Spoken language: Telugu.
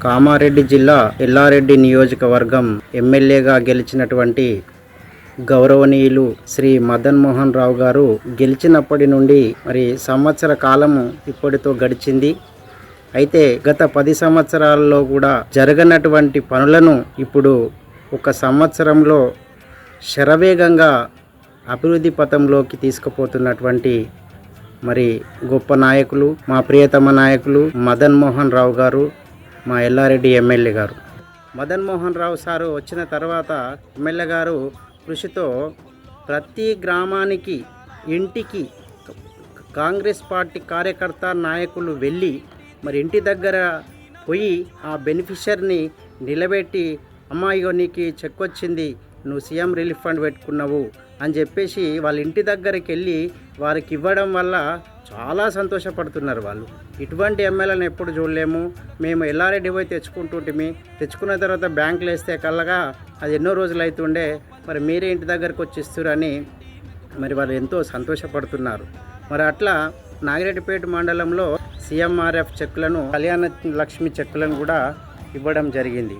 కామారెడ్డి జిల్లా ఎల్లారెడ్డి నియోజకవర్గం ఎమ్మెల్యేగా గెలిచినటువంటి గౌరవనీయులు శ్రీ మదన్ మోహన్ రావు గారు గెలిచినప్పటి నుండి మరి సంవత్సర కాలము ఇప్పటితో గడిచింది. అయితే గత 10 సంవత్సరాలలో కూడా జరగనటువంటి పనులను ఇప్పుడు ఒక సంవత్సరంలో శరవేగంగా అభివృద్ధి పథంలోకి తీసుకుపోతున్నటువంటి మరి గొప్ప నాయకులు, మా ప్రియతమ నాయకులు మదన్ మోహన్ రావు గారు, మా ఎల్లారెడ్డి ఎమ్మెల్యే గారు. మదన్ మోహన్ రావు సారు వచ్చిన తర్వాత ఎమ్మెల్యే గారు కృషితో ప్రతి గ్రామానికి, ఇంటికి కాంగ్రెస్ పార్టీ కార్యకర్త నాయకులు వెళ్ళి మరి ఇంటి దగ్గర పోయి ఆ బెనిఫిషియర్ని నిలబెట్టి, అమ్మాయిగో నీకు చెక్ వచ్చింది, నువ్వు సీఎం రిలీఫ్ ఫండ్ పెట్టుకున్నావు అని చెప్పేసి వాళ్ళ ఇంటి దగ్గరికి వెళ్ళి వారికి ఇవ్వడం వల్ల చాలా సంతోషపడుతున్నారు వాళ్ళు. ఇటువంటి ఎమ్మెల్యేలను ఎప్పుడు చూడలేము. మేము ఎల్లారెడ్డి పోయి తెచ్చుకున్న తర్వాత బ్యాంకులు వేస్తే కల్లగా అది ఎన్నో రోజులు అవుతుండే, మరి మీరే ఇంటి దగ్గరకు వచ్చి ఇస్తురని మరి వాళ్ళు ఎంతో సంతోషపడుతున్నారు. మరి అట్లా నాగిరెడ్డిపేట మండలంలో సీఎంఆర్ఎఫ్ చెక్కులను, కళ్యాణ లక్ష్మి చెక్కులను కూడా ఇవ్వడం జరిగింది.